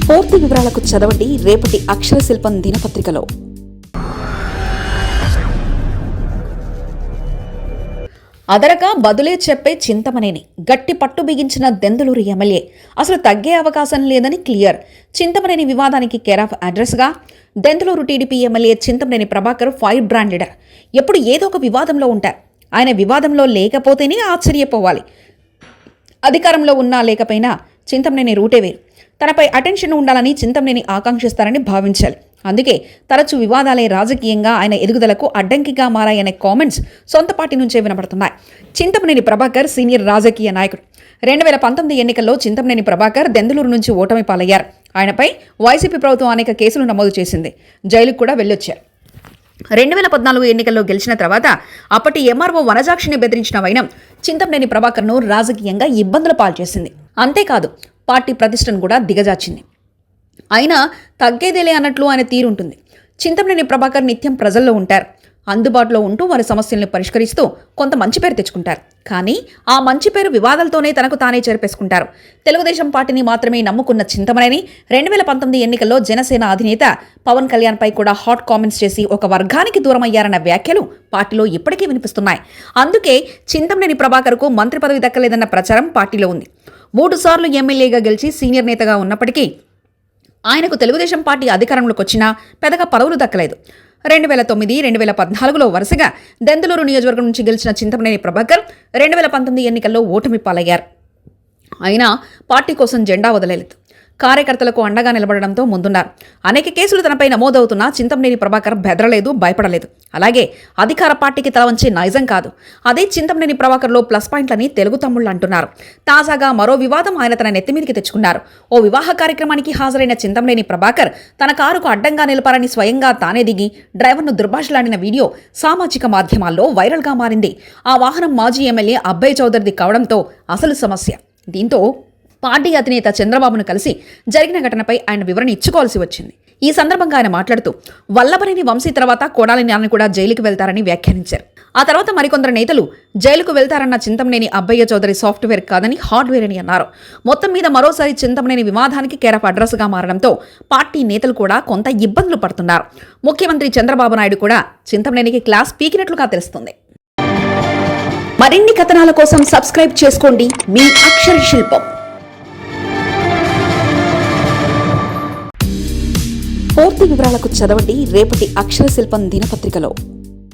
పూర్తి వివరాలకు చదవండి రేపటి అక్షర శిల్పం దినపత్రికలో. అదరక బదులే చెప్పే చింతమనేని గట్టి పట్టు బిగించిన దెందులూరు ఎమ్మెల్యే అసలు తగ్గే అవకాశం లేదని క్లియర్. చింతమనేని వివాదానికి కేర్ ఆఫ్ అడ్రస్గా Denduluru TDP MLA Chintamaneni Prabhakar fire brand leader. ఎప్పుడు ఏదో ఒక వివాదంలో ఉంటారు. ఆయన వివాదంలో లేకపోతేనే ఆశ్చర్యపోవాలి. అధికారంలో ఉన్నా లేకపోయినా చింతమనేని రూటే వేరు. తనపై అటెన్షన్ ఉండాలని చింతమనేని ఆకాంక్షిస్తారని భావించాలి. అందుకే తరచూ వివాదాలే రాజకీయంగా ఆయన ఎదుగుదలకు అడ్డంకిగా మారాయనే కామెంట్స్ సొంత పార్టీ నుంచే వినపడుతున్నాయి. చింతమనేని ప్రభాకర్ సీనియర్ రాజకీయ నాయకుడు. 2019 ఎన్నికల్లో చింతమనేని ప్రభాకర్ దెందులూరు నుంచి ఓటమి పాలయ్యారు. ఆయనపై వైసీపీ ప్రభుత్వం అనేక కేసులు నమోదు చేసింది. జైలుకు కూడా వెళ్ళొచ్చారు. 2014 ఎన్నికల్లో గెలిచిన తర్వాత అప్పటి ఎంఆర్ఓ వనజాక్షిని బెదిరించిన వైనం చింతమనేని ప్రభాకర్ను రాజకీయంగా ఇబ్బందుల పాల్చేసింది. అంతేకాదు పార్టీ ప్రతిష్టను కూడా దిగజార్చింది. అయినా తగ్గేదేలే అన్నట్లు ఆయన తీరుంటుంది. చింతమనేని ప్రభాకర్ నిత్యం ప్రజల్లో ఉంటారు. అందుబాటులో ఉంటూ వారి సమస్యల్ని పరిష్కరిస్తూ కొంత మంచి పేరు తెచ్చుకుంటారు. కానీ ఆ మంచి పేరు వివాదాలతోనే తనకు తానే చేర్పేసుకుంటారు. తెలుగుదేశం పార్టీని మాత్రమే నమ్ముకున్న చింతమనేని 2019 ఎన్నికల్లో జనసేన అధినేత పవన్ కళ్యాణ్ పై కూడా హాట్ కామెంట్స్ చేసి ఒక వర్గానికి దూరమయ్యారన్న వ్యాఖ్యలు పార్టీలో ఇప్పటికీ వినిపిస్తున్నాయి. అందుకే చింతమనేని ప్రభాకర్కు మంత్రి పదవి దక్కలేదన్న ప్రచారం పార్టీలో ఉంది. 3 సార్లు ఎమ్మెల్యేగా గెలిచి సీనియర్ నేతగా ఉన్నప్పటికీ ఆయనకు తెలుగుదేశం పార్టీ అధికారంలోకి వచ్చినా పెద్దగా పదవులు దక్కలేదు. 2009, 2014లో వరుసగా దెందులూరు నియోజకవర్గం నుంచి గెలిచిన చింతమనేని ప్రభాకర్ 2019 ఎన్నికల్లో ఓటమి పాలయ్యారు. అయినా పార్టీ కోసం జెండా వదలలేదు. కార్యకర్తలకు అండగా నిలబడడంతో ముందున్నారు. అనేక కేసులు తనపై నమోదవుతున్నా చింతమనేని ప్రభాకర్ బెదరలేదు, భయపడలేదు. అలాగే అధికార పార్టీకి తలవంచే నైజం కాదు. అదే చింతమనేని ప్రభాకర్లో ప్లస్ పాయింట్లని తెలుగు తమ్ముళ్ళు అంటున్నారు. తాజాగా మరో వివాదం ఆయన తన నెత్తిమీదికి తెచ్చుకున్నారు. ఓ వివాహ కార్యక్రమానికి హాజరైన చింతమనేని ప్రభాకర్ తన కారుకు అడ్డంగా నిలపారని స్వయంగా తానే దిగి డ్రైవర్ను దుర్భాషలాడిన వీడియో సామాజిక మాధ్యమాల్లో వైరల్గా మారింది. ఆ వాహనం మాజీ ఎమ్మెల్యే అబ్బయ్య చౌదరిది కావడంతో అసలు సమస్య. దీంతో పార్టీ అధినేత చంద్రబాబును కలిసి జరిగిన ఘటనపై ఆయన వివరణ ఇచ్చుకోవాల్సి వచ్చింది. ఈ సందర్భంగా ఆయన మాట్లాడుతూ వల్లభనేని వంశీ తర్వాత కొడాలి నాని కూడా జైలుకు వెళ్తారని వ్యాఖ్యానించారు. ఆ తర్వాత మరికొందరు నేతలు జైలుకు వెళ్తారన్న చింతమనేని అబ్బయ్య చౌదరి సాఫ్ట్వేర్ కాదని హార్డ్వేర్ అని అన్నారు. మొత్తం మీద మరోసారి చింతమనేని వివాదానికి కేర్ ఆఫ్ అడ్రస్గా మారడంతో పార్టీ నేతలు కూడా కొంత ఇబ్బందులు పడుతున్నారు. ముఖ్యమంత్రి చంద్రబాబు నాయుడు కూడా చింతమనేనికి క్లాస్ పీకినట్లుగా తెలుస్తుంది. మరిన్ని కథనాల కోసం సబ్స్క్రైబ్ చేసుకోండి మీ అక్షర శిల్పం. పూర్తి వివరాలకు చదవండి రేపటి అక్షర శిల్పం దినపత్రికలో.